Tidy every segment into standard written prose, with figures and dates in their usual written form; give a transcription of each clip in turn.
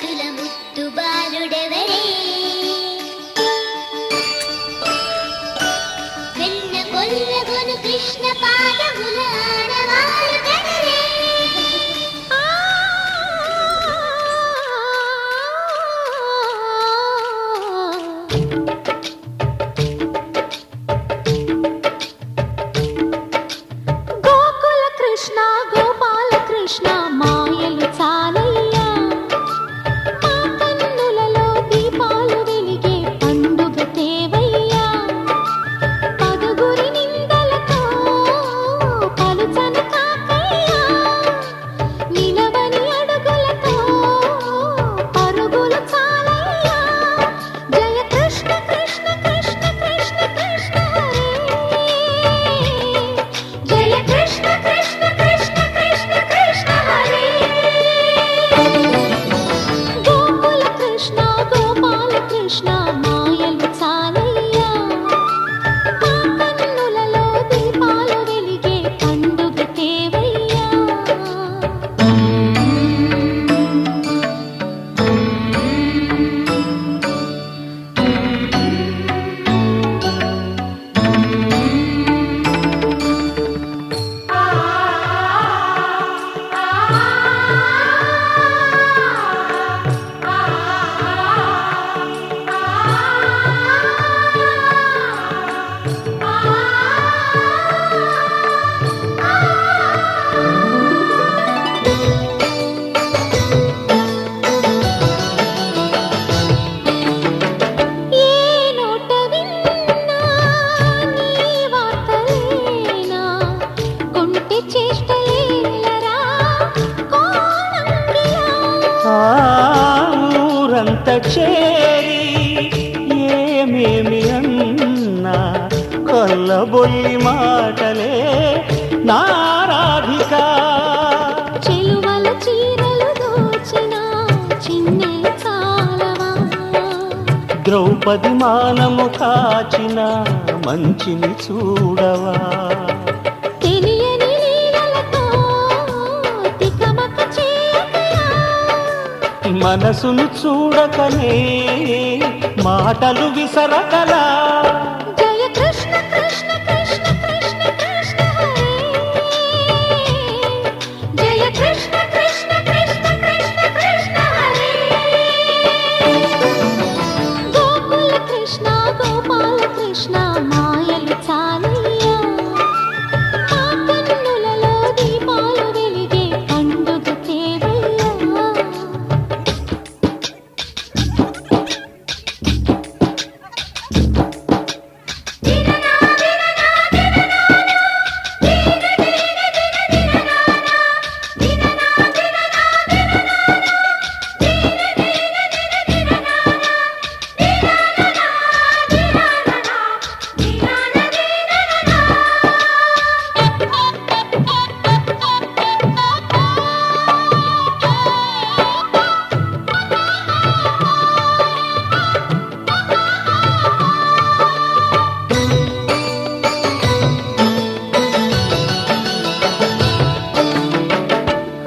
అడుగుల ముద్దు బాలుడెవరే వెన్న కొల్లగొను కృష్ణ పాదముల ఆడవారు కదరే గోకుల కృష్ణ గోపాల కృష్ణ మాయలు చాలయ్యా మా కన్నులలో దీపాలు వెలిగే పండుగ తేవయ్యా పదుగురి నిందలతో పలుచని కాకయ్యా నిలవని అడుగులతో పరుగులు చాలయ్యా జయ కృష్ణ కృష్ణ కృష్ణ కృష్ణ కృష్ణ హరే జయ కృష్ణ కృష్ణ కృష్ణ కృష్ణ కృష్ణ హరే గోకుల కృష్ణ గోపాల కృష్ణ మాయలు చాలయ్యా మా కన్నులలో దీపాలు వెలిగే పండుగ తేవయ్యా ఏ నోట విన్నా నీ వార్తలేనా కొంటె చేష్టలేలరా కోణంగిలా ఊరంత చేరి ఏమేమి అన్నా కొల్లబొల్లి మాటలే నారాధిక చెలువల చీరలు దోచిన చిన్నెలు చాలవా ద్రౌపది మానము కాచిన మంచిని చూడవా తెలియని లీలలతో తికమక చేయకయా మనసును చూడకనే మాటలు విసరకలా జయ కృష్ణ కృష్ణ కృష్ణ కృష్ణ కృష్ణ హరే జయ కృష్ణ కృష్ణ కృష్ణ కృష్ణ కృష్ణ హరే గోకుల కృష్ణ గోపాల కృష్ణ మాయలు చాలయ్యా మా కన్నులలో దీపాలు వెలిగే పండుగ తేవయ్యా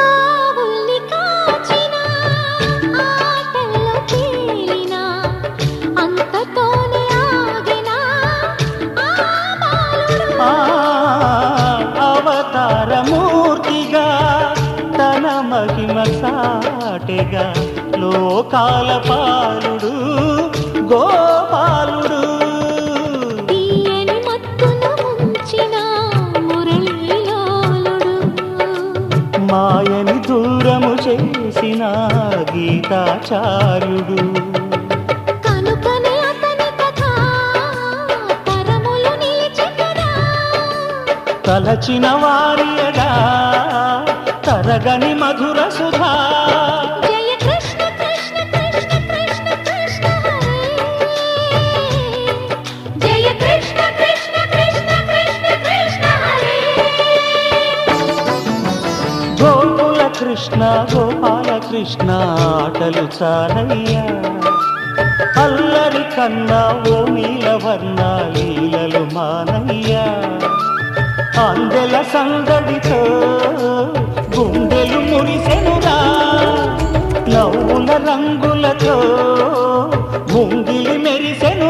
ఆవుల్ని కాచిన ఆటల్లో తేలిన అంతతోనే ఆగిన ఆ బాలుడు అవతారమూర్తిగా తన మహిమ సాటెగా లోకాల పాలుడు గోపాలుడు తీయని మత్తున ముంచిన మురళీలోలుడు మాయని దూరము చేసిన గీతాచార్యుడు కనుకనే అతని కథ తరములు నిలిచి కదా తలచిన వారియడా తరగని మధుర సుధా జయ కృష్ణ కృష్ణ కృష్ణ కృష్ణ కృష్ణ హరే జయ కృష్ణ కృష్ణ కృష్ణ కృష్ణ కృష్ణ హరే గోకుల కృష్ణ గోపాల కృష్ణ ఆటలు చాలయ్యా అల్లరి కన్నా ఓ నీలవర్ణ లీలలు మానయ్యా అందెల సందడితో గుండెలు మురిసెనురా నవ్వుల రంగులతో ముంగిలి మెరిసెను